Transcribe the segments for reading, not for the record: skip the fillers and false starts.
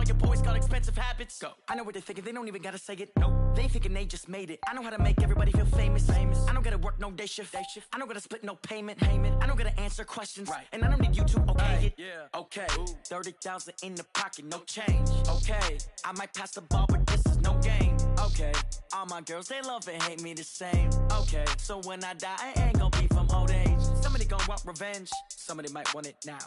all your boys got expensive habits. Go. I know what they're thinking, they don't even gotta say it. Nope. They thinking they just made it. I know how to make everybody feel famous. I don't gotta work no day shift. I don't gotta split no payment. I don't gotta answer questions. Right. And I don't need you to okay it. Yeah. Okay. 30,000 in the pocket, no change. Okay. I might pass the ball, but this is no game. Okay. All my girls, they love and hate me the same. Okay. So when I die, I ain't gonna be from old age. Somebody gonna want revenge. Somebody might want it now.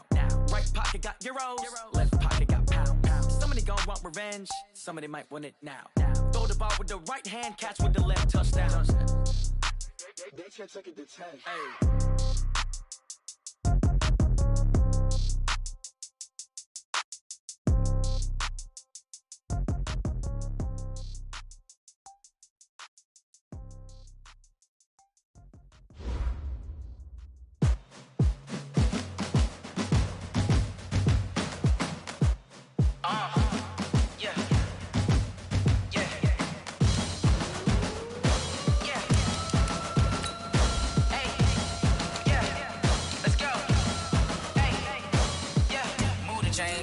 Right pocket got euros. Left pocket got pounds. Somebody gonna want revenge. Somebody might want it now. Throw the ball with the right hand, catch with the left, touchdown. They can't take it to 10. Hey.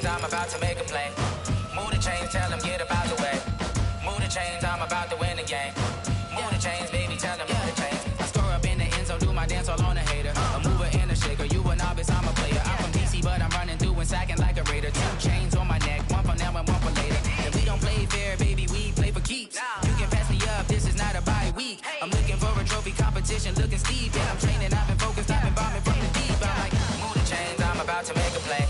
I'm about to make a play. Move the chains, tell them get up out the way. Move the chains, I'm about to win the game. Move the chains, baby, tell them move the chains. I score up in the end zone, do my dance all on a hater. A mover and a shaker, you a novice, I'm a player. I'm from DC, but I'm running through and sacking like a raider. 2 chains on my neck, one for now and one for later. If we don't play fair, baby, we play for keeps. You can pass me up, this is not a bye week. I'm looking for a trophy competition, looking steep. And I'm training, I've been focused, I've been bombing from the deep. I'm like, move the chains, I'm about to make a play.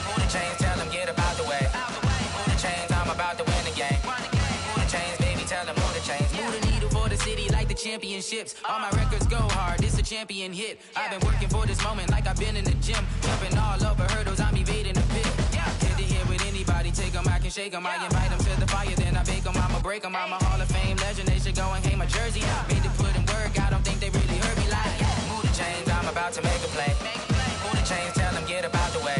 Move the chains, tell them get up out the way. Move the chains, I'm about to win the game. Move the chains, baby, tell them move the chains. Move the needle for the city like the championships. All my records go hard, this a champion hit. I've been working for this moment like I've been in the gym. Jumping all over hurdles, I'm evading the pit. Head to head with anybody, take them, I can shake them. I invite them to the fire, then I bake them. I'ma break them, I'm a Hall of Fame legend. They should go and hang my jersey. Made to put in work, I don't think they really heard me like. Move the chains, I'm about to make a play. Move the chains, tell them get up out the way.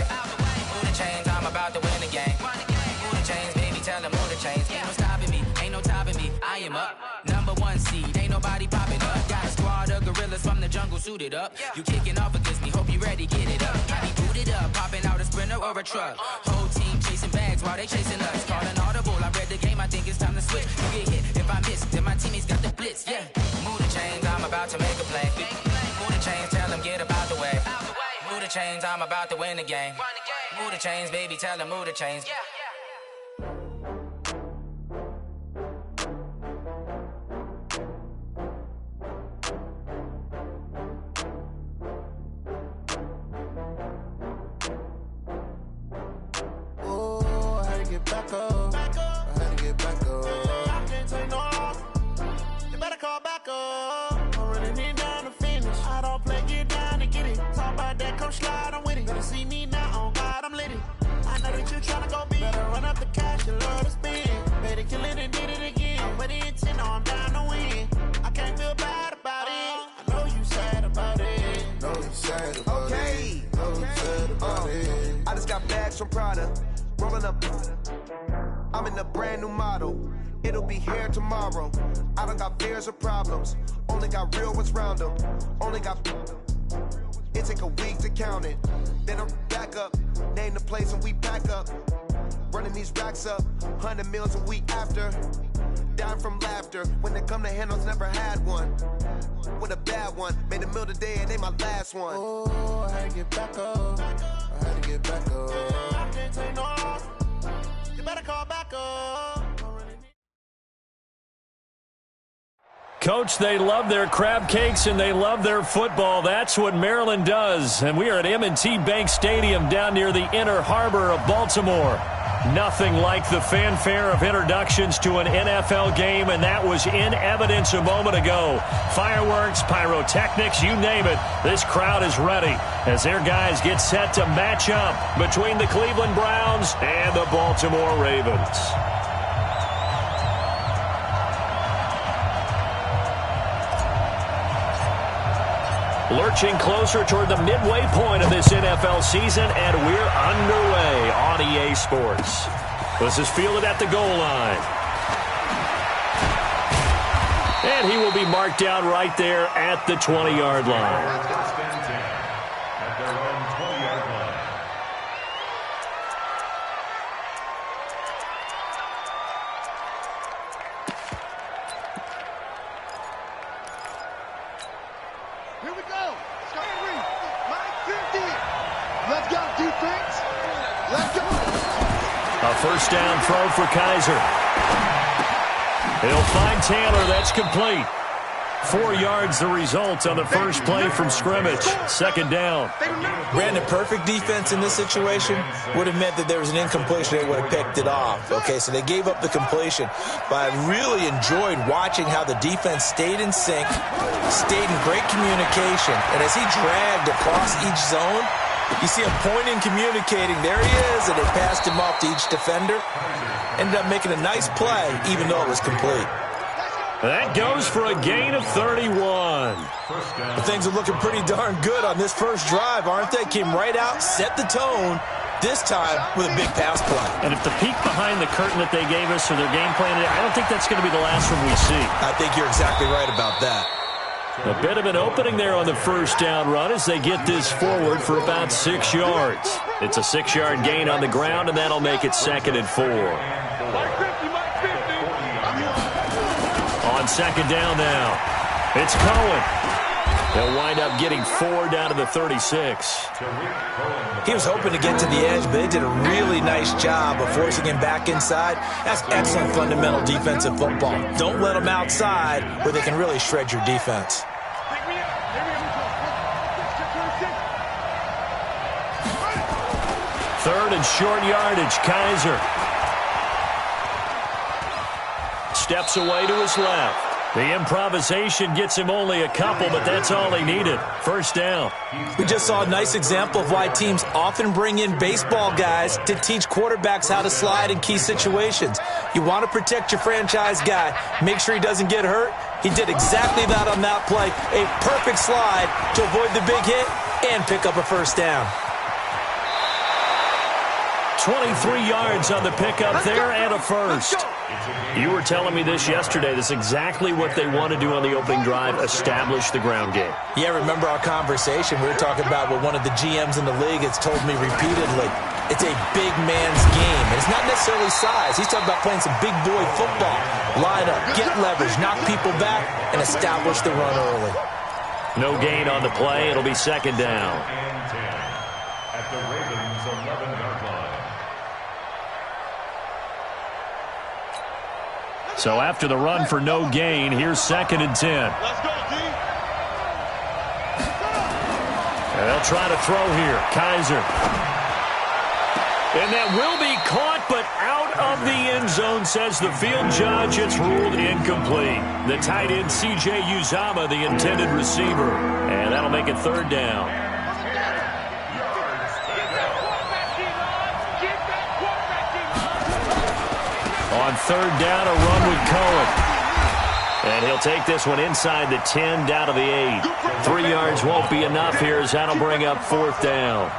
Move the chains, I'm about to win the game. Move the chains, baby, tell them move the chains. Ain't no stopping me, ain't no topping me. I am up, #1 seed, ain't nobody popping up. Got a squad of gorillas from the jungle suited up. You kicking off against me, hope you ready, get it up. I be booted up, popping out a Sprinter or a truck. Whole team chasing bags while they chasing us. Calling audible, I read the game, I think it's time to switch. You get hit, if I miss, then my teammates got the blitz, yeah. Move the chains, I'm about to make a play. Move the chains, tell them get up out the way. Move the chains, I'm about to win the game. Move the chains, baby, tell them move the chains. Oh, I had to get back up. I had to get back up. I can't take no loss. You better call back up. I'm running it down to finish. I don't play, get down to get it. Talk about that, come slide, I'm with it. Better see me now, on God, I'm lit it. I know that you tryna go big. Better run up the cash, you love to spend. Better kill it and did it again. I'm with the intent, no, I'm down to win. I can't feel bad about it. I know you sad about it. Know you sad about it. Know you sad about it. I just got bags from Prada. Rolling up. I'm in a brand new model. It'll be here tomorrow. I don't got fears or problems. Only got real ones round them. Only got. It take a week to count it. Then I'm back up. Name the place and we pack up. Running these racks up. 100 meals a week after. Dying from laughter. When they come to handles, never had one. With a bad one. Made a meal today and they my last one. Oh, I had to get back up. I had to get back up. I can't take no loss. You better call back up. Coach, they love their crab cakes and they love their football. That's what Maryland does. And we are at M&T Bank Stadium down near the Inner Harbor of Baltimore. Nothing like the fanfare of introductions to an NFL game, and that was in evidence a moment ago. Fireworks, pyrotechnics, you name it. This crowd is ready as their guys get set to match up between the Cleveland Browns and the Baltimore Ravens. Lurching closer toward the midway point of this NFL season, and we're underway on EA Sports. This is fielded at the goal line. And he will be marked down right there at the 20-yard line. A first down throw for Kaiser. He'll find Taylor. That's complete. 4 yards the result on the first play from scrimmage. Second down. Brandon, perfect defense in this situation would have meant that there was an incompletion. They would have picked it off. Okay, so they gave up the completion. But I really enjoyed watching how the defense stayed in sync, stayed in great communication. And as he dragged across each zone, you see him pointing, communicating. There he is, and they passed him off to each defender. Ended up making a nice play, even though it was complete. That goes for a gain of 31. Things are looking pretty darn good on this first drive, aren't they? Came right out, set the tone, this time with a big pass play. And if the peek behind the curtain that they gave us or their game plan, I don't think that's going to be the last one we see. I think you're exactly right about that. A bit of an opening there on the first down run as they get this forward for about 6 yards. It's a 6-yard gain on the ground, and that'll make it 2nd and 4. On second down now, it's Cohen. They'll wind up getting 4 down to the 36. He was hoping to get to the edge, but they did a really nice job of forcing him back inside. That's excellent fundamental defensive football. Don't let them outside where they can really shred your defense. Third and short yardage, Kaiser. Steps away to his left. The improvisation gets him only a couple, but that's all he needed. First down. We just saw a nice example of why teams often bring in baseball guys to teach quarterbacks how to slide in key situations. You want to protect your franchise guy. Make sure he doesn't get hurt. He did exactly that on that play. A perfect slide to avoid the big hit and pick up a first down. 23 yards on the pickup there and a first. You were telling me this yesterday. This is exactly what they want to do on the opening drive, establish the ground game. Yeah, remember our conversation. We were talking about what one of the GMs in the league has told me repeatedly. It's a big man's game. And it's not necessarily size. He's talking about playing some big boy football. Line up, get leverage, knock people back, and establish the run early. No gain on the play. It'll be second down. At the Ravens' 11-yard line. So after the run for no gain, here's 2nd and 10. Let's go, D. And they'll try to throw here. Kaiser. And that will be caught, but out of the end zone, says the field judge. It's ruled incomplete. The tight end, C.J. Uzama, the intended receiver. And that'll make it 3rd down. On 3rd down, a run with Cohen. And he'll take this one inside the 10, down to the 8. 3 yards won't be enough here as that'll bring up 4th down.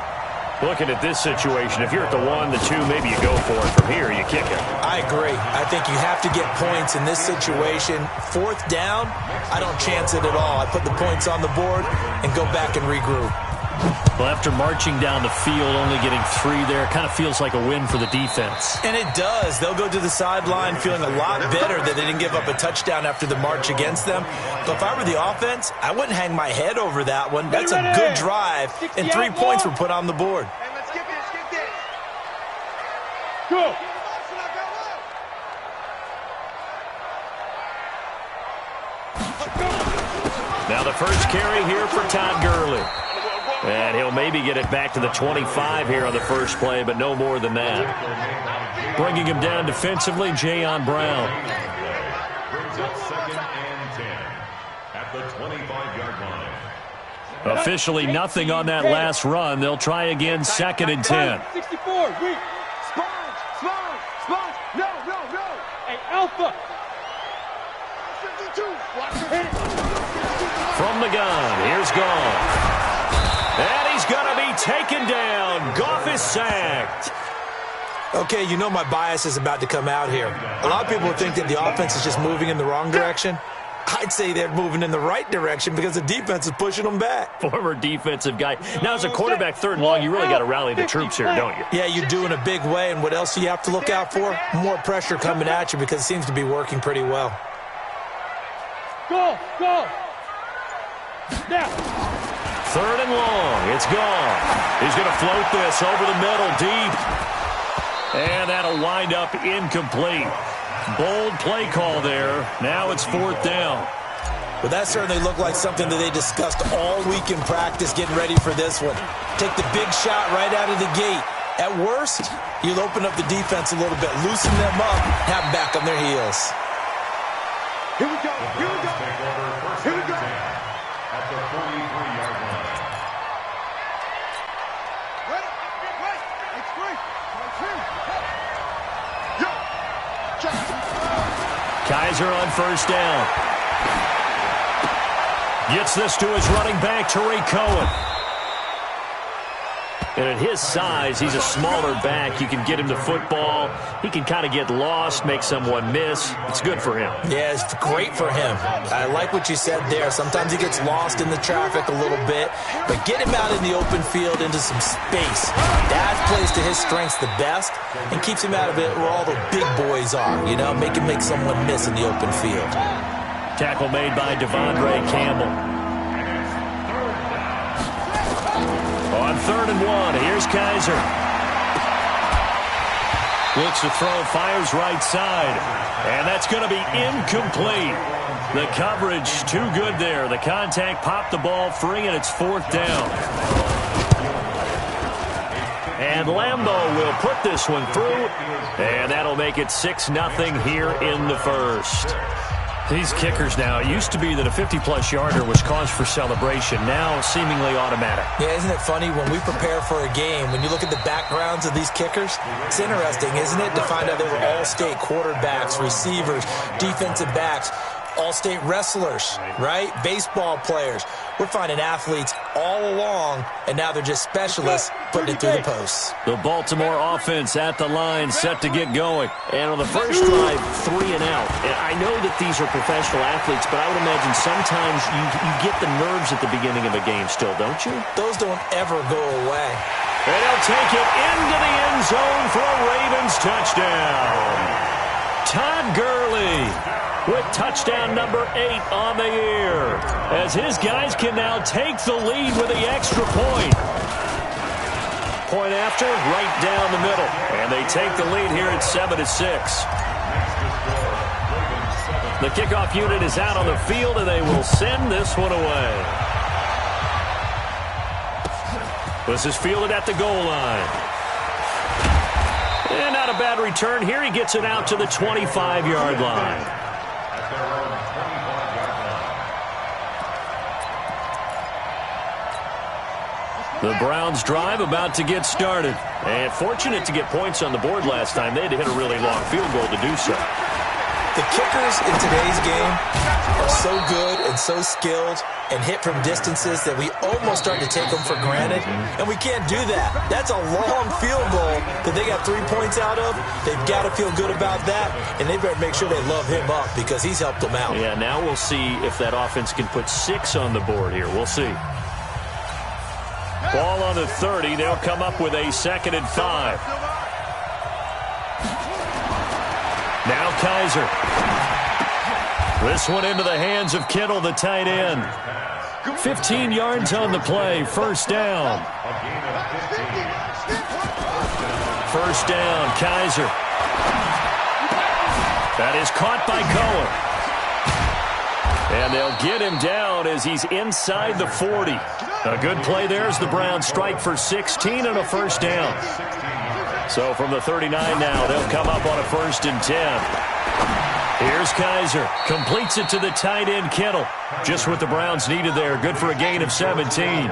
Looking at this situation, if you're at the 1, the 2, maybe you go for it. From here, you kick it. I agree. I think you have to get points in this situation. 4th down, I don't chance it at all. I put the points on the board and go back and regroup. Well, after marching down the field, only getting 3 there, it kind of feels like a win for the defense. And it does. They'll go to the sideline feeling a lot better that they didn't give up a touchdown after the march against them. But if I were the offense, I wouldn't hang my head over that one. That's a good drive, and 3 points were put on the board. Hey, let's get this. Go. Now the first carry here for Todd Gurley. And he'll maybe get it back to the 25 here on the first play, but no more than that. Bringing him down defensively, Jayon Brown. Brings up 2nd and 10 at the 25-yard line. Officially nothing on that last run. They'll try again, 2nd and 10. 64, weak. Sponge. No. Hey, Alpha. 52. From the gun, here's Goff. And he's going to be taken down. Goff is sacked. Okay, you know my bias is about to come out here. A lot of people think that the offense is just moving in the wrong direction. I'd say they're moving in the right direction because the defense is pushing them back. Former defensive guy. Now, as a quarterback, 3rd and long, you really got to rally the troops here, don't you? Yeah, you do in a big way. And what else do you have to look out for? More pressure coming at you because it seems to be working pretty well. Go. Now. 3rd and long. It's gone. He's going to float this over the middle deep. And that'll wind up incomplete. Bold play call there. Now it's 4th down. Well, that certainly looked like something that they discussed all week in practice getting ready for this one. Take the big shot right out of the gate. At worst, you'll open up the defense a little bit, loosen them up, have them back on their heels. Here we go. Here we go. Here we go. At the 43-yard line. Ready? Wait. It's great. Right here. Yo. Check. Kaiser on 1st down. Gets this to his running back, Tariq Cohen. And at his size, he's a smaller back. You can get him the football. He can kind of get lost, make someone miss. It's good for him. Yeah, it's great for him. I like what you said there. Sometimes he gets lost in the traffic a little bit, but get him out in the open field into some space. That plays to his strengths the best and keeps him out of it where all the big boys are, you know, make him make someone miss in the open field. Tackle made by Devondre Campbell. On 3rd and 1, here's Kaiser. Looks to throw, fires right side. And that's going to be incomplete. The coverage too good there. The contact popped the ball free, and it's 4th down. And Lambeau will put this one through. And that'll make it 6-0 here in the first. These kickers now, it used to be that a 50-plus yarder was cause for celebration. Now seemingly automatic. Yeah, isn't it funny when we prepare for a game, when you look at the backgrounds of these kickers, it's interesting, isn't it, to find out they were all-state quarterbacks, receivers, defensive backs, all-state wrestlers, right? Baseball players. We're finding athletes all along, and now they're just specialists putting it through the posts. The Baltimore offense at the line, set to get going. And on the first drive, 3 and out. And I know that these are professional athletes, but I would imagine sometimes you get the nerves at the beginning of a game still, don't you? Those don't ever go away. And he'll take it into the end zone for a Ravens touchdown. Todd Gurley with touchdown number 8 on the year, as his guys can now take the lead with the extra point. Point after, right down the middle. And they take the lead here at 7-6. The kickoff unit is out on the field, and they will send this one away. This is fielded at the goal line. And not a bad return here. He gets it out to the 25-yard line. The Browns' drive about to get started. And fortunate to get points on the board last time. They had to hit a really long field goal to do so. The kickers in today's game are so good and so skilled and hit from distances that we almost start to take them for granted. And we can't do that. That's a long field goal that they got 3 points out of. They've got to feel good about that. And they better make sure they love him up because he's helped them out. Yeah, now we'll see if that offense can put 6 on the board here. We'll see. Ball on the 30. They'll come up with a 2nd and 5. Now Kaiser. This one into the hands of Kittle, the tight end. 15 yards on the play. 1st down. 1st down, Kaiser. That is caught by Cohen. And they'll get him down as he's inside the 40. A good play there as the Browns strike for 16 and a 1st down. So from the 39 now, they'll come up on a 1st and 10. Here's Kaiser. Completes it to the tight end, Kittle. Just what the Browns needed there. Good for a gain of 17.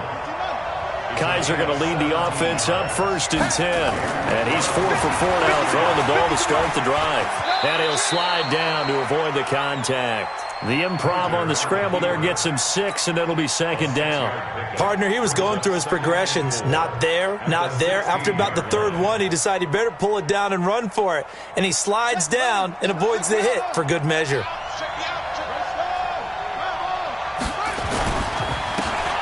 Kaiser going to lead the offense up 1st and 10. And he's 4 for 4 now, throwing the ball to start the drive. And he'll slide down to avoid the contact. The improv on the scramble there gets him 6, and it'll be 2nd down. Partner, he was going through his progressions. Not there, not there. After about the 3rd one, he decided he better pull it down and run for it. And he slides down and avoids the hit for good measure.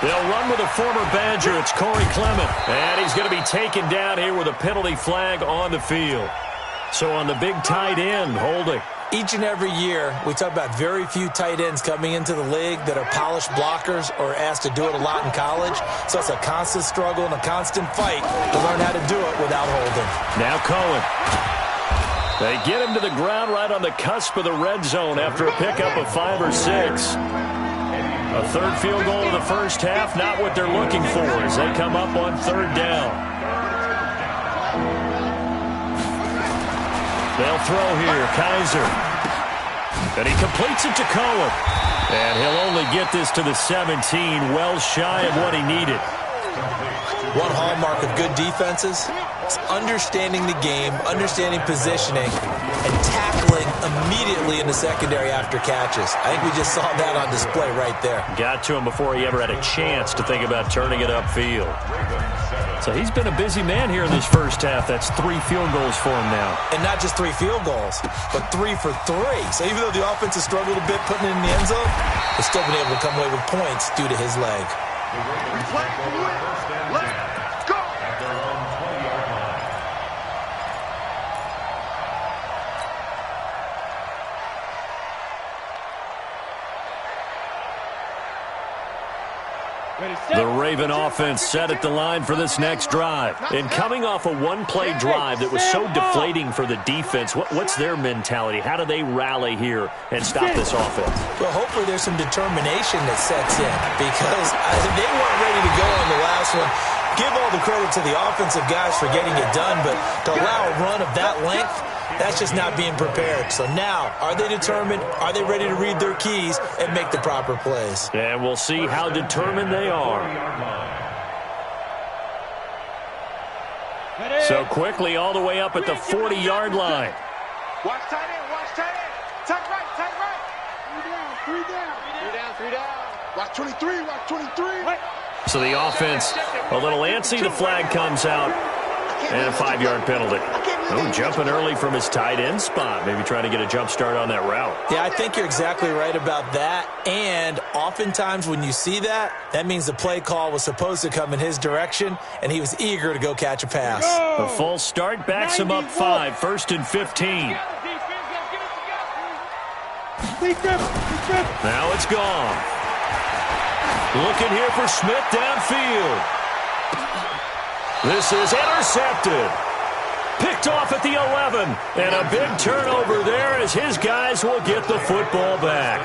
They'll run with a former Badger. It's Corey Clement. And he's going to be taken down here with a penalty flag on the field. So on the big tight end, holding. Each and every year, we talk about very few tight ends coming into the league that are polished blockers or asked to do it a lot in college. So it's a constant struggle and a constant fight to learn how to do it without holding. Now Cohen. They get him to the ground right on the cusp of the red zone after a pickup of 5 or 6. A third field goal in the first half, not what they're looking for as they come up on 3rd down. They'll throw here, Kaiser. And he completes it to Cohen. And he'll only get this to the 17, well shy of what he needed. One hallmark of good defenses is understanding the game, understanding positioning, and tackling immediately in the secondary after catches. I think we just saw that on display right there. Got to him before he ever had a chance to think about turning it upfield. So he's been a busy man here in this first half. That's 3 field goals for him now. And not just 3 field goals, but 3 for 3. So even though the offense has struggled a bit putting it in the end zone, they've still been able to come away with points due to his leg. The Raven offense set at the line for this next drive. And coming off a one-play drive that was so deflating for the defense, what's their mentality? How do they rally here and stop this offense? Well, hopefully there's some determination that sets in because they weren't ready to go on the last one. Give all the credit to the offensive guys for getting it done, but to allow a run of that length, that's just not being prepared. So now, are they determined? Are they ready to read their keys and make the proper plays? And we'll see how determined they are. So quickly all the way up at the 40-yard line. Watch tight end, watch tight end. Tight right, tight right. 3 down. 3 down. Watch 23, watch 23. So the offense a little antsy. The flag comes out. And a 5-yard penalty. Oh, jumping early from his tight end spot. Maybe trying to get a jump start on that route. Yeah, I think you're exactly right about that. And oftentimes when you see that, that means the play call was supposed to come in his direction, and he was eager to go catch a pass. A false start backs him up 5, 1st and 15. Now it's gone. Looking here for Smith downfield. This is intercepted. Picked off at the 11. And a big turnover there as his guys will get the football back.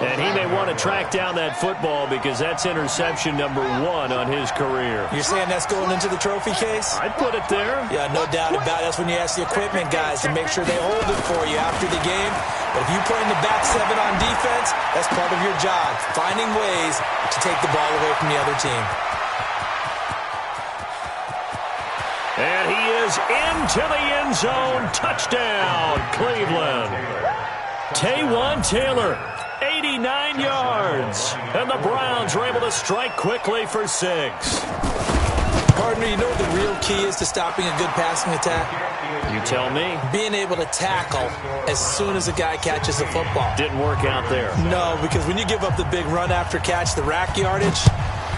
And he may want to track down that football because that's interception number 1 on his career. You're saying that's going into the trophy case? I'd put it there. Yeah, no doubt about it. That's when you ask the equipment guys to make sure they hold it for you after the game. But if you play in the back 7 on defense, that's part of your job, finding ways to take the ball away from the other team. And he is into the end zone. Touchdown, Cleveland. Taywan Taylor, 89 yards. And the Browns are able to strike quickly for 6. Partner, you know what the real key is to stopping a good passing attack? You tell me. Being able to tackle as soon as a guy catches the football. Didn't work out there. No, because when you give up the big run after catch, the rack yardage,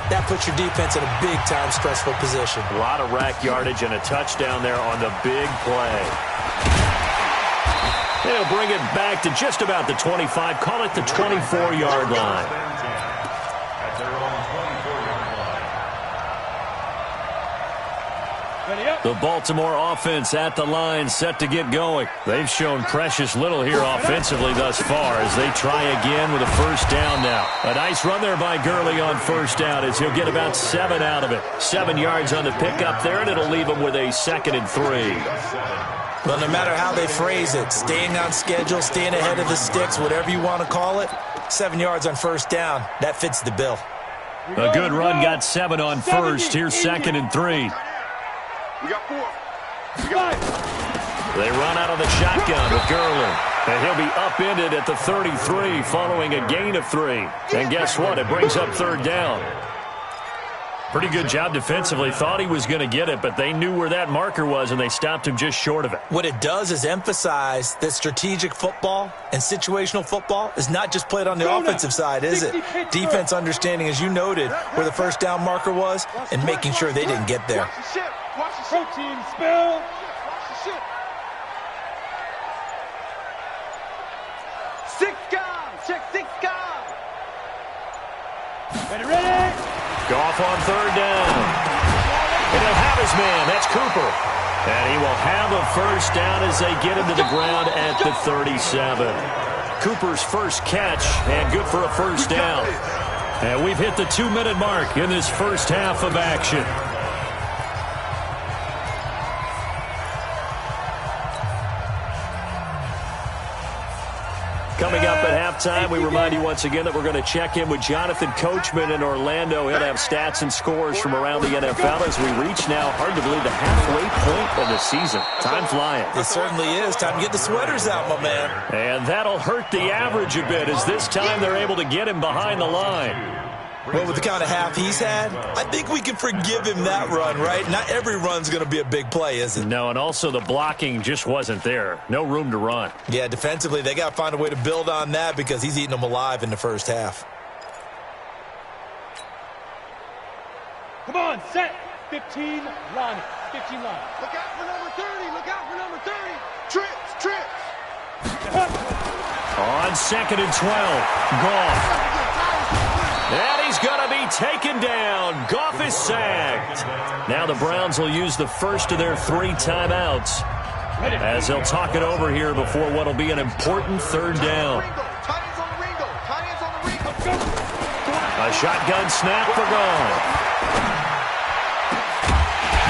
that puts your defense in a big-time stressful position. A lot of rack yardage and a touchdown there on the big play. They'll bring it back to just about the 25. Call it the 24-yard line. The Baltimore offense at the line, set to get going. They've shown precious little here offensively thus far as they try again with a first down now. A nice run there by Gurley on first down as he'll get about 7 out of it. 7 yards on the pickup there, and it'll leave him with a 2nd and 3. Well, no matter how they phrase it, staying on schedule, staying ahead of the sticks, whatever you want to call it, 7 yards on first down, that fits the bill. A good run, got 7 on first. Here's 2nd and 3. We got 4. They run out of the shotgun with Gurley. And he'll be upended at the 33 following a gain of 3. And guess what? It brings up 3rd down. Pretty good job defensively. Thought he was going to get it, but they knew where that marker was, and they stopped him just short of it. What it does is emphasize that strategic football and situational football is not just played on the offensive side, is it? Defense understanding, as you noted, where the first down marker was and making sure they didn't get there. Watch the ship. Protein spill. Watch the ship. on third down. And he'll have his man. That's Cooper. And he will have a first down as they get him to the ground at the 37. Cooper's first catch, and good for a first down. And we've hit the 2-minute mark in this first half of action. Coming up at halftime, we remind you once again that we're going to check in with Jonathan Coachman in Orlando. He'll have stats and scores from around the NFL as we reach now, hard to believe, the halfway point of the season. Time flying. It certainly is. Time to get the sweaters out, my man. And that'll hurt the average a bit as this time they're able to get him behind the line. Well, with the kind of half he's had, I think we can forgive him that run, right? Not every run's going to be a big play, is it? No, and also the blocking just wasn't there. No room to run. Yeah, defensively, they got to find a way to build on that because he's eating them alive in the first half. Come on, set. 15 line. 15 line. Look out for number 30. Look out for number 30. Trips. On 2nd and 12, Goff. And he's going to be taken down. Goff is sacked. Now the Browns will use the first of their 3 timeouts as they'll talk it over here before what will be an important third down. A shotgun snap for Goff.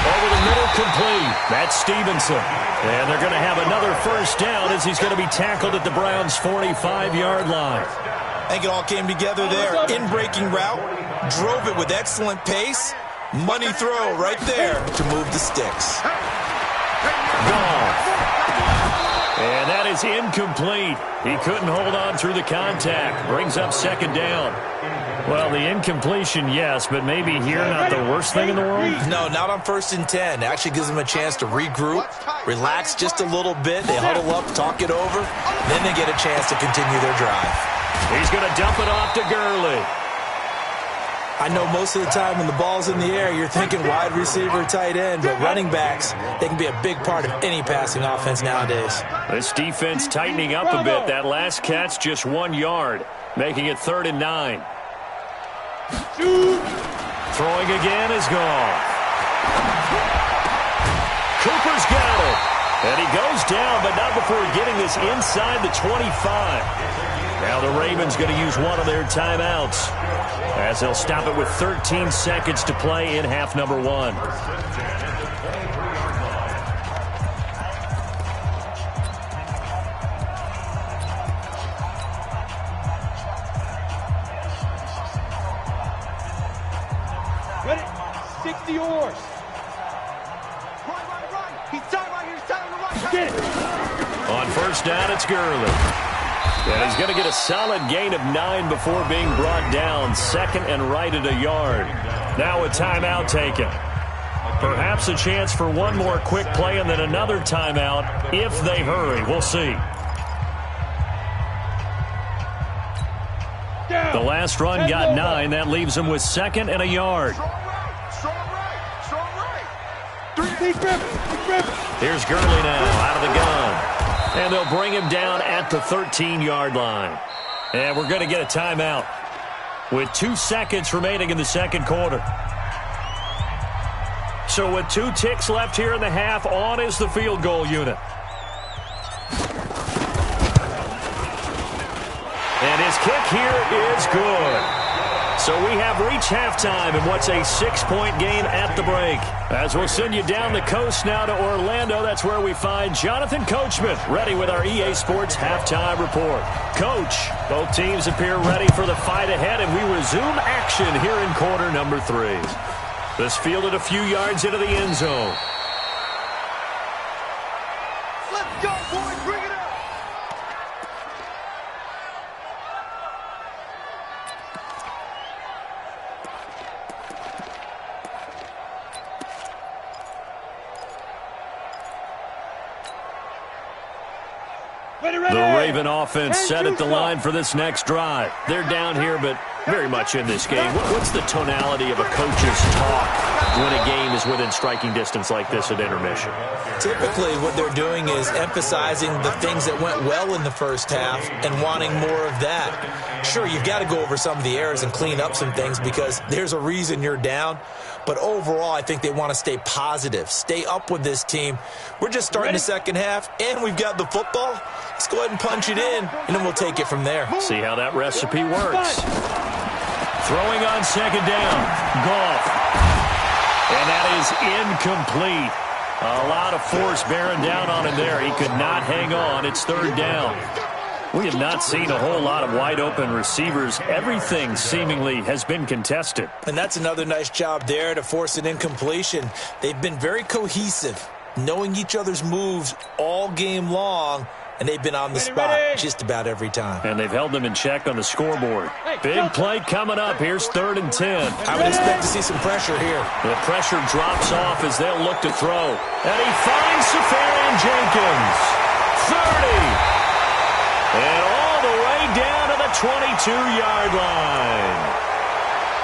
Over the middle, complete. That's Stevenson. And they're going to have another first down as he's going to be tackled at the Browns' 45-yard line. I think it all came together there. In-breaking route, drove it with excellent pace. Money throw right there to move the sticks. Goff. And that is incomplete. He couldn't hold on through the contact. Brings up 2nd down. Well, the incompletion, yes, but maybe here not the worst thing in the world? No, not on 1st and 10. It actually gives them a chance to regroup, relax just a little bit. They huddle up, talk it over, then they get a chance to continue their drive. He's going to dump it off to Gurley. I know most of the time when the ball's in the air, you're thinking wide receiver, tight end, but running backs, they can be a big part of any passing offense nowadays. This defense tightening up a bit. That last catch just 1 yard, making it 3rd and 9. Throwing again is Goff. Cooper's got it. And he goes down, but not before getting this inside the 25. Now the Ravens going to use one of their timeouts as they'll stop it with 13 seconds to play in half number 1. Ready? 60 yours. Run. He's time right here. He's time to run. Get it. On first down, it's Gurley. And he's going to get a solid gain of 9 before being brought down. 2nd and right at a yard. Now a timeout taken. Perhaps a chance for one more quick play and then another timeout if they hurry. We'll see. The last run got 9. That leaves him with 2nd and a yard. Here's Gurley now out of the gun. And they'll bring him down at the 13-yard line. And we're going to get a timeout with 2 seconds remaining in the second quarter. So with 2 ticks left here in the half, on is the field goal unit. And his kick here is good. So we have reached halftime in what's a 6-point game at the break. As we'll send you down the coast now to Orlando, that's where we find Jonathan Coachman ready with our EA Sports halftime report. Coach, both teams appear ready for the fight ahead, and we resume action here in quarter number 3. This fielded a few yards into the end zone. Let's go, boys. Bring it up. The Raven offense set at the line for this next drive. They're down here, but very much in this game. What's the tonality of a coach's talk when a game is within striking distance like this at intermission? Typically, what they're doing is emphasizing the things that went well in the first half and wanting more of that. Sure, you've got to go over some of the errors and clean up some things because there's a reason you're down. But overall, I think they want to stay positive, stay up with this team. We're just starting the second half, and we've got the football. Let's go ahead and punch it in, and then we'll take it from there. See how that recipe works. Throwing on second down. Goff. And that is incomplete. A lot of force bearing down on him there. He could not hang on. It's third down. We have not seen a whole lot of wide-open receivers. Everything seemingly has been contested. And that's another nice job there to force an incompletion. They've been very cohesive, knowing each other's moves all game long, and they've been on the spot just about every time. And they've held them in check on the scoreboard. Big play coming up. Here's 3rd and 10. I would expect to see some pressure here. The pressure drops off as they'll look to throw. And he finds Safarian Jenkins. 30. And all the way down to the 22-yard line.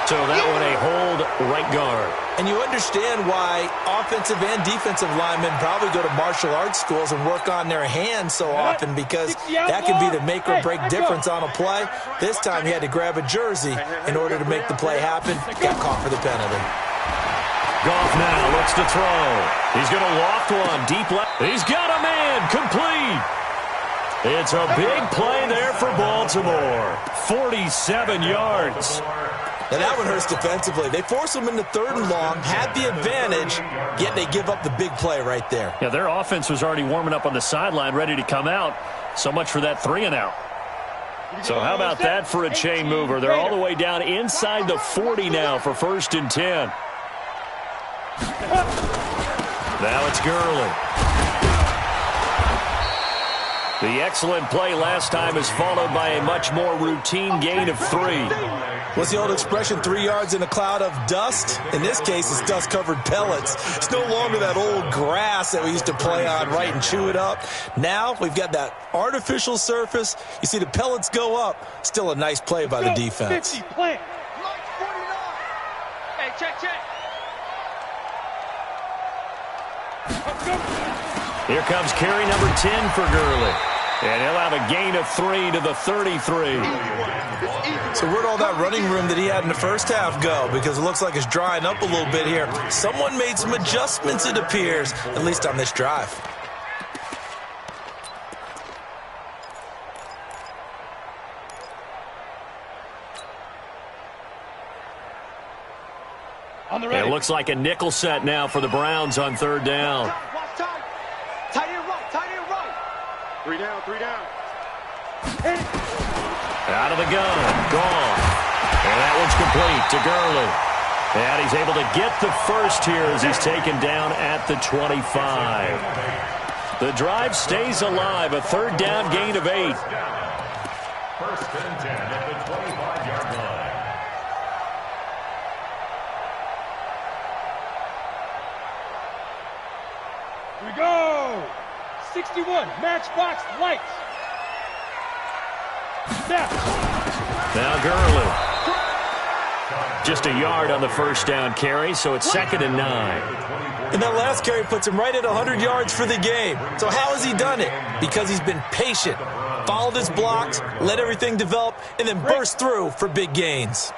So that one a hold right guard. And you understand why offensive and defensive linemen probably go to martial arts schools and work on their hands so often, because that can be the make or break difference on a play. This time he had to grab a jersey in order to make the play happen. Got caught for the penalty. Goff now looks to throw. He's going to loft one deep left. He's got a man. Complete. It's a big play there for Baltimore. 47 yards. Now that one hurts defensively. They force them into 3rd and long, had the advantage, yet they give up the big play right there. Yeah, their offense was already warming up on the sideline, ready to come out. So much for that 3 and out. So how about that for a chain mover? They're all the way down inside the 40 now for 1st and 10. Now it's Gurley. The excellent play last time is followed by a much more routine gain of 3. What's the old expression, 3 yards in a cloud of dust? In this case, it's dust-covered pellets. It's no longer that old grass that we used to play on, right, and chew it up. Now we've got that artificial surface. You see the pellets go up. Still a nice play by the defense. 50, plant. Hey, check. Here comes carry number 10 for Gurley. And he'll have a gain of 3 to the 33. So where'd all that running room that he had in the first half go? Because it looks like it's drying up a little bit here. Someone made some adjustments, it appears, at least on this drive. It looks like a nickel set now for the Browns on 3rd down. Tight end right. 3 down. Out of the gun. Gone. And that one's complete to Gurley. And he's able to get the first here as he's taken down at the 25. The drive stays alive. A 3rd down gain of 8. 1st and 10 at the 25-yard line. Here we go. 61, matchbox lights. Now Gurley. Just a yard on the 1st down carry, so it's 2nd and 9. And that last carry puts him right at 100 yards for the game. So how has he done it? Because he's been patient, followed his blocks, let everything develop, and then burst through for big gains.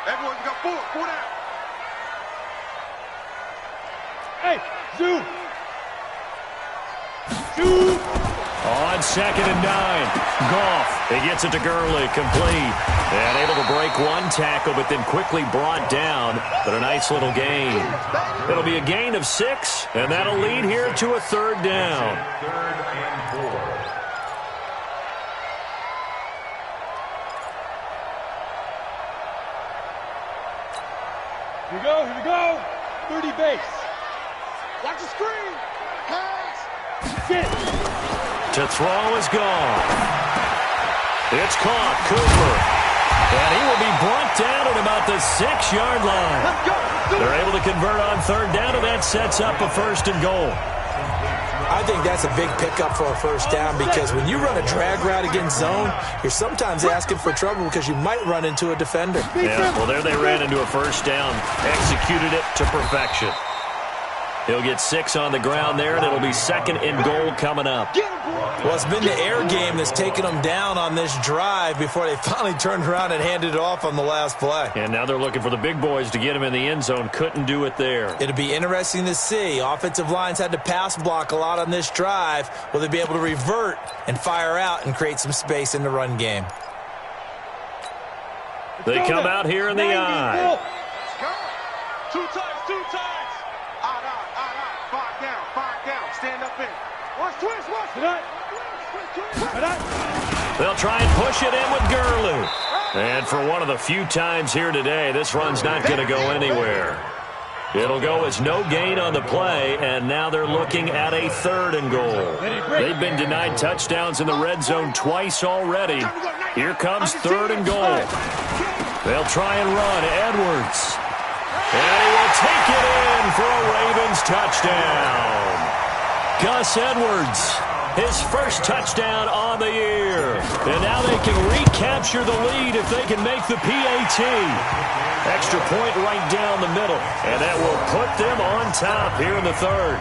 Everyone's got 4 down. Hey, zoom. On 2nd and 9. Goff. He gets it to Gurley. Complete. And able to break one tackle, but then quickly brought down. But a nice little gain. It'll be a gain of 6, and that'll lead here to a 3rd down. 3rd and 4. Here we go. 30 base. Watch the screen. Pass. Get it. To throw is gone. It's caught. Cooper. And he will be brought down at about the 6-yard line. Let's go. They're able to convert on 3rd down, and that sets up a 1st and goal. I think that's a big pickup for a first down because when you run a drag route against zone, you're sometimes asking for trouble because you might run into a defender. Yeah, well, there they ran into a first down. Executed it to perfection. He'll get 6 on the ground there, and it'll be 2nd and goal coming up. Well, it's been the air game that's taken them down on this drive before they finally turned around and handed it off on the last play. And now they're looking for the big boys to get him in the end zone. Couldn't do it there. It'll be interesting to see. Offensive lines had to pass block a lot on this drive. Will they be able to revert and fire out and create some space in the run game? They come out here in the eye. Two times. Five down. Stand up in. Watch twist. They'll try and push it in with Gurley. And for one of the few times here today, this run's not going to go anywhere. It'll go as no gain on the play, and now they're looking at a 3rd and goal. They've been denied touchdowns in the red zone twice already. Here comes 3rd and goal. They'll try and run. Edwards. And he will take it in for a Ravens touchdown. Gus Edwards, his first touchdown on the year. And now they can recapture the lead if they can make the PAT. Extra point right down the middle. And that will put them on top here in the 3rd.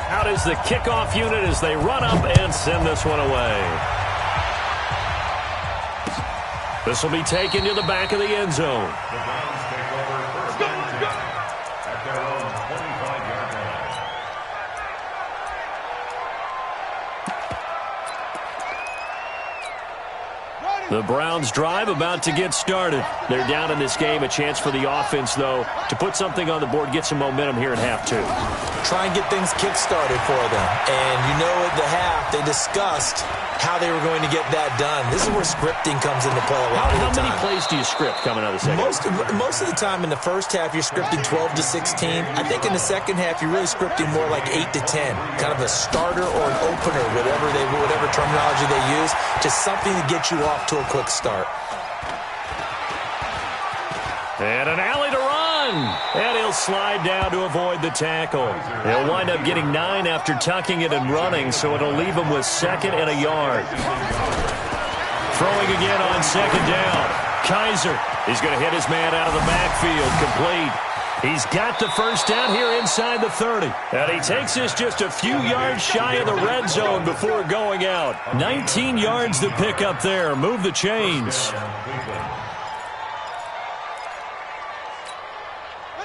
Out is the kickoff unit as they run up and send this one away. This will be taken to the back of the end zone. The Browns take over 1st and 10 at their own 25-yard line. The Browns drive about to get started. They're down in this game. A chance for the offense, though, to put something on the board, get some momentum here in half 2. Try and get things kick-started for them. And you know at the half, they discussed how they were going to get that done. This is where scripting comes into play a lot of the time. How many plays do you script coming out of the second? Most of the time in the first half, you're scripting 12 to 16. I think in the second half, you're really scripting more like 8 to 10. Kind of a starter or an opener, whatever terminology they use. Just something to get you off to a quick start. And an alley to run. And he'll slide down to avoid the tackle. He'll wind up getting 9 after tucking it and running, so it'll leave him with 2nd and a yard. Throwing again on 2nd down. Kaiser, he's going to hit his man out of the backfield, complete. He's got the first down here inside the 30. And he takes us just a few yards shy of the red zone before going out. 19 yards to pick up there. Move the chains.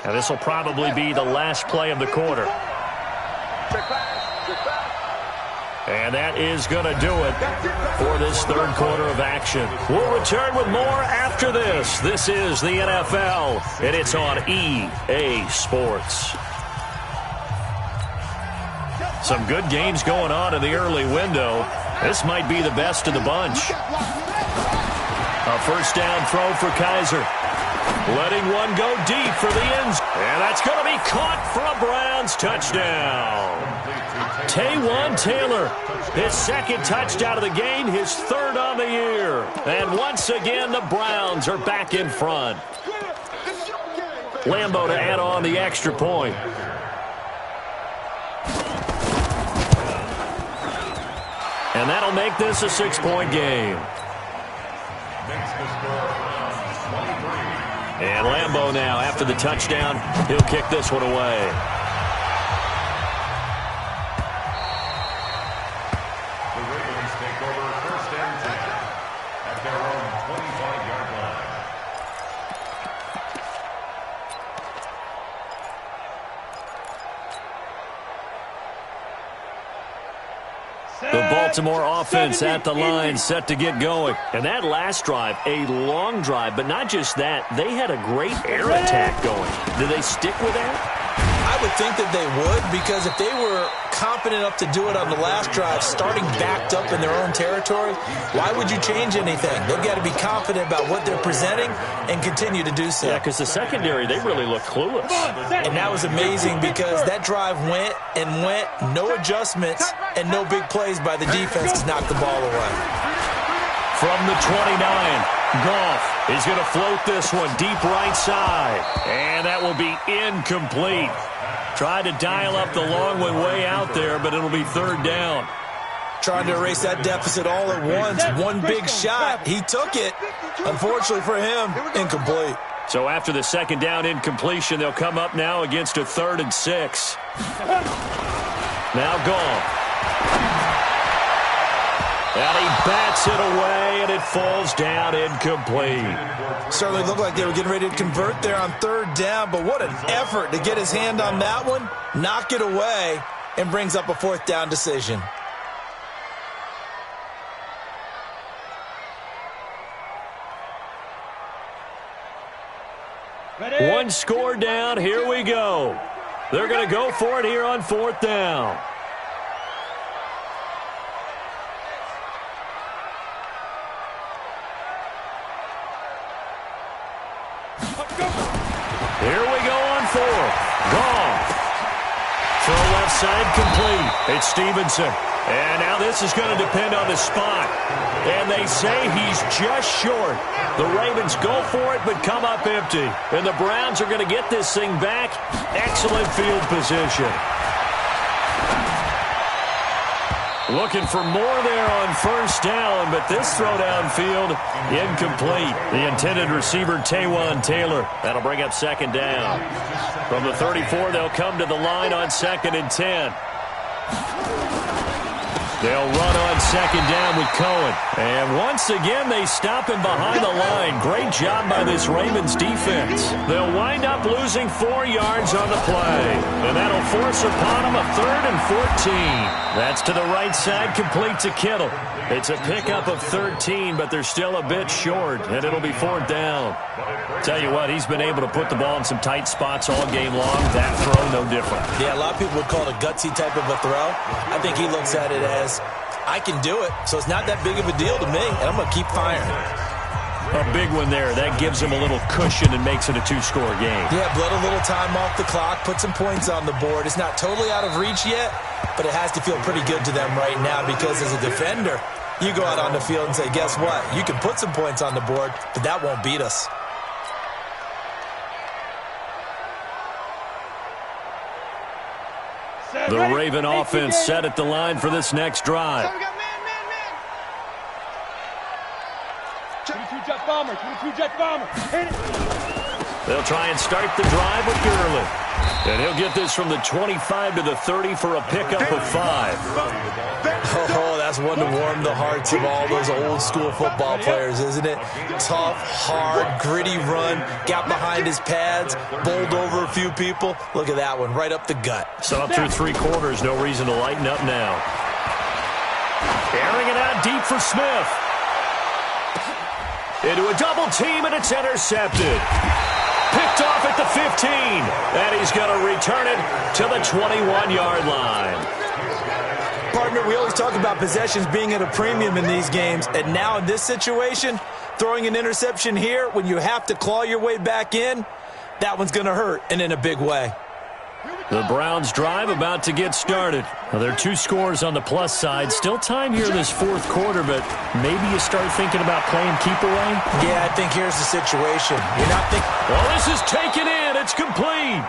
Now this will probably be the last play of the quarter. And that is going to do it for this 3rd quarter of action. We'll return with more after this. This is the NFL, and it's on EA Sports. Some good games going on in the early window. This might be the best of the bunch. A first down throw for Kaiser. Letting one go deep for the end zone. And that's going to be caught for a Browns touchdown. Taywan Taylor, his 2nd touchdown of the game, his 3rd on the year. And once again, the Browns are back in front. Lambeau to add on the extra point. And that'll make this a 6-point game. And Lambeau now, after the touchdown, he'll kick this one away. The Ravens take over 1st and 10 at their own 25-yard line. The Baltimore offense at the line, set to get going. And that last drive, a long drive, but not just that. They had a great air attack going. Do they stick with that? I would think that they would, because if they were confident enough to do it on the last drive, starting backed up in their own territory, why would you change anything? They've got to be confident about what they're presenting and continue to do so. Yeah, because the secondary, they really look clueless. And that was amazing because that drive went and went, no adjustments, and no big plays by the defense to knock the ball away. From the 29, Goff is going to float this one deep right side. And that will be incomplete. Tried to dial up the long one way out there, but it'll be third down. Trying to erase that deficit all at once. One big shot. He took it. Unfortunately for him, incomplete. So after the second down incompletion, they'll come up now against a 3rd and 6. Now gone. And he bats it away, and it falls down incomplete. Certainly looked like they were getting ready to convert there on 3rd down, but what an effort to get his hand on that one, knock it away, and brings up a 4th down decision. One score down. Here we go. They're going to go for it here on 4th down. Here we go on 4th. Gone. Throw left side complete. It's Stevenson. And now this is going to depend on the spot. And they say he's just short. The Ravens go for it but come up empty. And the Browns are going to get this thing back. Excellent field position. Looking for more there on 1st down, but this throw downfield, incomplete. The intended receiver, Taywan Taylor. That'll bring up 2nd down. From the 34, they'll come to the line on 2nd and 10. They'll run on 2nd down with Cohen. And once again, they stop him behind the line. Great job by this Ravens defense. They'll wind up losing 4 yards on the play. And that'll force upon them a 3rd and 14. That's to the right side, complete to Kittle. It's a pickup of 13, but they're still a bit short, and it'll be 4th down. Tell you what, he's been able to put the ball in some tight spots all game long. That throw, no different. Yeah, a lot of people would call it a gutsy type of a throw. I think he looks at it as, I can do it, so it's not that big of a deal to me, and I'm going to keep firing. A big one there. That gives him a little cushion and makes it a 2-score game. Yeah, bled a little time off the clock, put some points on the board. It's not totally out of reach yet, but it has to feel pretty good to them right now because as a defender, you go out on the field and say, guess what? You can put some points on the board, but that won't beat us. The Raven offense set at the line for this next drive. 22-jet bomber, 22-jet bomber. Hit it. They'll try and start the drive with Gurley. And he'll get this from the 25 to the 30 for a pickup of 5. Oh, that's one to warm the hearts of all those old school football players, isn't it? Tough, hard, gritty run, got behind his pads, bowled over a few people. Look at that one, right up the gut. So up through 3 quarters, no reason to lighten up now. Airing it out deep for Smith. Into a double team, and it's intercepted. Picked off at the 15, and he's going to return it to the 21-yard line. Partner, we always talk about possessions being at a premium in these games, and now in this situation, throwing an interception here when you have to claw your way back in, that one's going to hurt, and in a big way. The Browns drive about to get started. Now, there are 2 scores on the plus side. Still time here in this 4th quarter, but maybe you start thinking about playing keep away? Yeah, I think here's the situation. You're not thinking... Well, this is taken in. It's complete.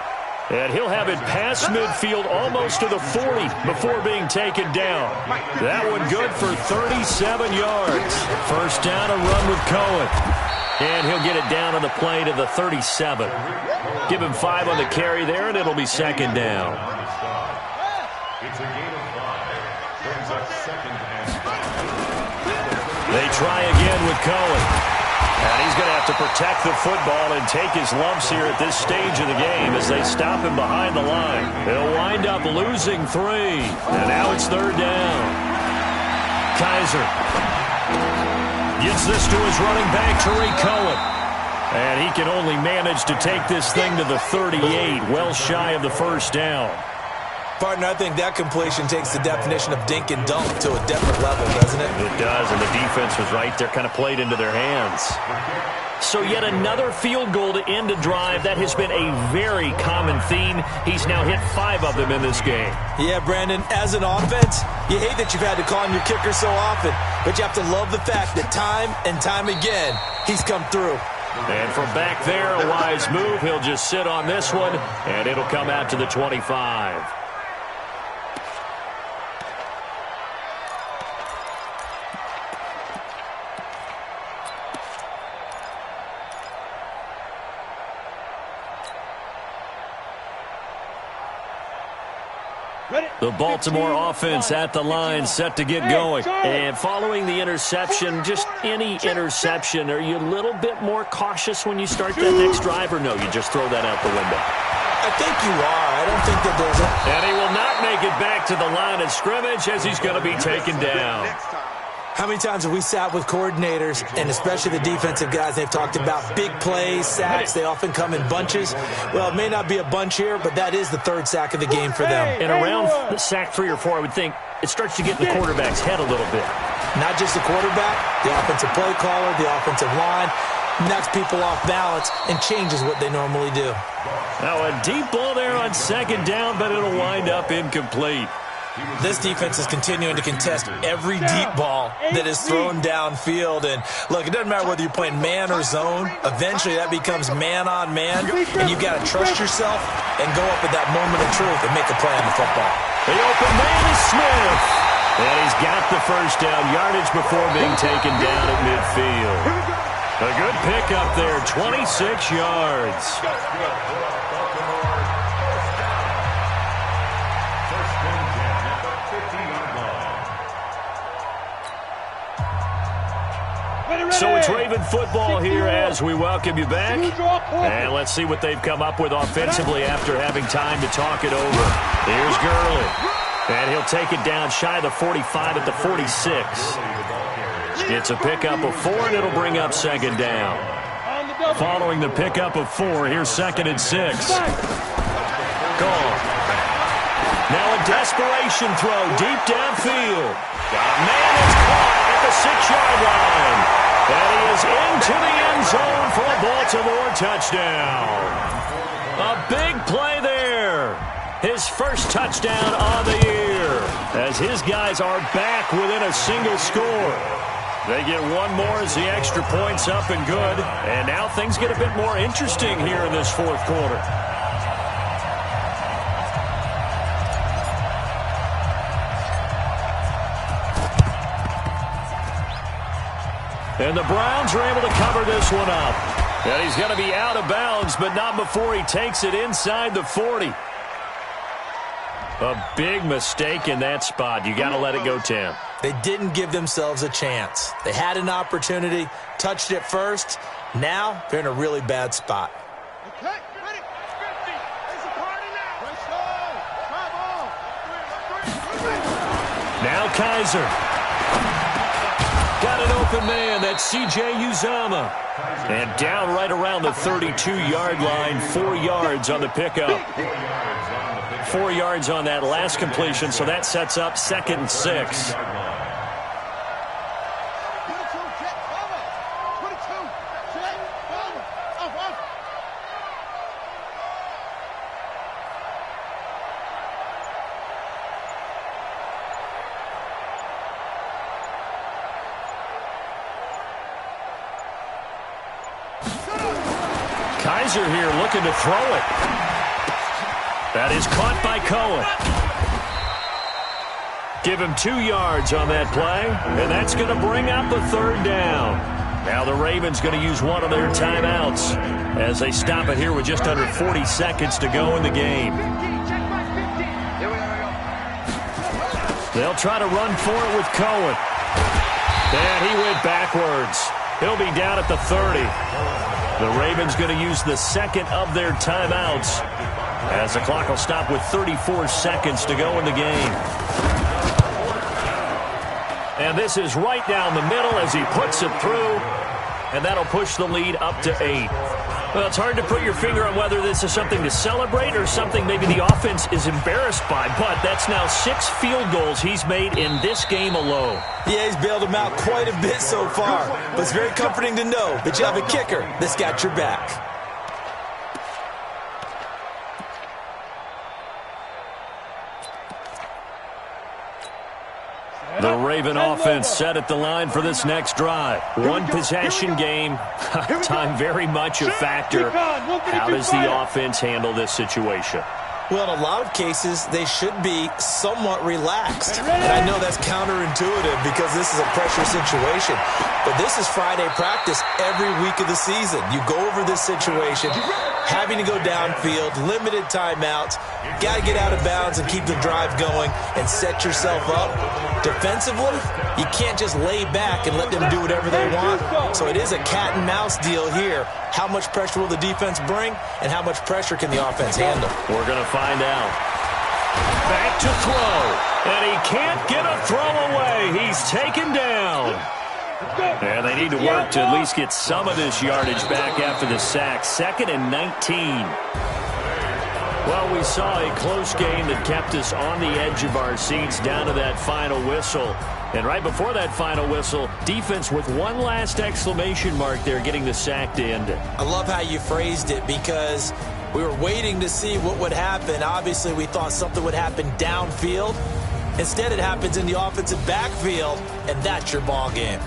And he'll have it past midfield almost to the 40 before being taken down. That one good for 37 yards. First down, a run with Cohen. And he'll get it down on the play to the 37. Give him 5 on the carry there, and it'll be 2nd down. It's a gain of 5. Brings up 2nd and 5. They try again with Cohen. And he's going to have to protect the football and take his lumps here at this stage of the game as they stop him behind the line. They'll wind up losing 3. And now it's 3rd down. Kaiser gets this to his running back, Tariq Cohen. And he can only manage to take this thing to the 38, well shy of the first down. Partner, I think that completion takes the definition of dink and dunk to a different level, doesn't it? It does, and the defense was right there, kind of played into their hands. So yet another field goal to end a drive. That has been a very common theme. He's now hit 5 of them in this game. Yeah, Brandon, as an offense, you hate that you've had to call on your kicker so often, but you have to love the fact that time and time again, he's come through. And from back there, a wise move. He'll just sit on this one, and it'll come out to the 25. The Baltimore offense at the line, set to get going. And following the interception, just any interception, are you a little bit more cautious when you start that next drive, or no, you just throw that out the window? I think you are. I don't think that there's a... And he will not make it back to the line of scrimmage as he's going to be taken down. How many times have we sat with coordinators, and especially the defensive guys, they've talked about big plays, sacks. They often come in bunches. Well, it may not be a bunch here, but that is the third sack of the game for them. And around sack 3 or 4, I would think it starts to get in the quarterback's head a little bit. Not just the quarterback, the offensive play caller, the offensive line, knocks people off balance and changes what they normally do. Now a deep ball there on second down, but it'll wind up incomplete. This defense is continuing to contest every deep ball that is thrown downfield. And, look, it doesn't matter whether you're playing man or zone. Eventually that becomes man on man, and you've got to trust yourself and go up at that moment of truth and make a play on the football. The open man is Smith. And he's got the first down yardage before being taken down at midfield. A good pickup there, 26 yards. So it's Raven football here as we welcome you back. And let's see what they've come up with offensively after having time to talk it over. Here's Gurley. And he'll take it down shy of the 45 at the 46. It's a pickup of 4, and it'll bring up second down. Following the pickup of 4, here's 2nd and 6. Gone. Now a desperation throw deep downfield. Got a man that's caught at the 6-yard line. And he is into the end zone for a Baltimore touchdown. A big play there. His first touchdown on the year as his guys are back within a single score. They get one more as the extra point's up and good. And now things get a bit more interesting here in this fourth quarter. And the Browns are able to cover this one up. And he's going to be out of bounds, but not before he takes it inside the 40. A big mistake in that spot. You got to let it go, Tim. They didn't give themselves a chance. They had an opportunity, touched it first. Now they're in a really bad spot. Okay, ready, 50. It's a party now. Let's go. Now Kaiser. Got an open man. That's C.J. Uzama. And down right around the 32-yard line. 4 yards on the pickup. 4 yards on that last completion, so that sets up 2nd and 6. Kaiser here looking to throw it. That is caught by Cohen. Give him 2 yards on that play, and that's going to bring up the 3rd down. Now the Ravens going to use one of their timeouts as they stop it here with just under 40 seconds to go in the game. They'll try to run for it with Cohen. And he went backwards. He'll be down at the 30. The Ravens going to use the 2nd of their timeouts as the clock will stop with 34 seconds to go in the game. And this is right down the middle as he puts it through, and that'll push the lead up to 8. Well, it's hard to put your finger on whether this is something to celebrate or something maybe the offense is embarrassed by, but that's now 6 field goals he's made in this game alone. Yeah, he's bailed him out quite a bit so far, but it's very comforting to know that you have a kicker that's got your back. The Raven offense set at the line for this next drive. One possession game. Time very much a factor. How does the offense handle this situation? Well, in a lot of cases, they should be somewhat relaxed. And I know that's counterintuitive because this is a pressure situation. But this is Friday practice every week of the season. You go over this situation, having to go downfield, limited timeouts, got to get out of bounds and keep the drive going and set yourself up. Defensively, you can't just lay back and let them do whatever they want. So it is a cat and mouse deal here. How much pressure will the defense bring, and how much pressure can the offense handle? We're going to find out. Back to throw, and he can't get a throw away. He's taken down. And they need to work to at least get some of this yardage back after the sack. 2nd and 19. Well, we saw a close game that kept us on the edge of our seats down to that final whistle. And right before that final whistle, defense with one last exclamation mark there, getting the sack to end it. I love how you phrased it because we were waiting to see what would happen. Obviously, we thought something would happen downfield. Instead, it happens in the offensive backfield, and that's your ball game.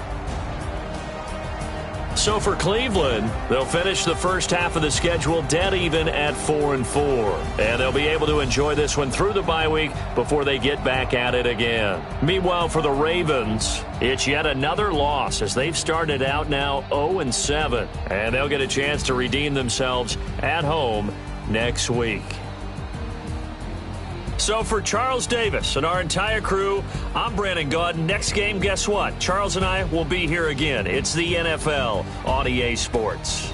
So for Cleveland, they'll finish the first half of the schedule dead even at 4-4. And they'll be able to enjoy this one through the bye week before they get back at it again. Meanwhile, for the Ravens, it's yet another loss as they've started out now 0-7. And they'll get a chance to redeem themselves at home next week. So for Charles Davis and our entire crew, I'm Brandon Gaudin. Next game, guess what? Charles and I will be here again. It's the NFL on EA Sports.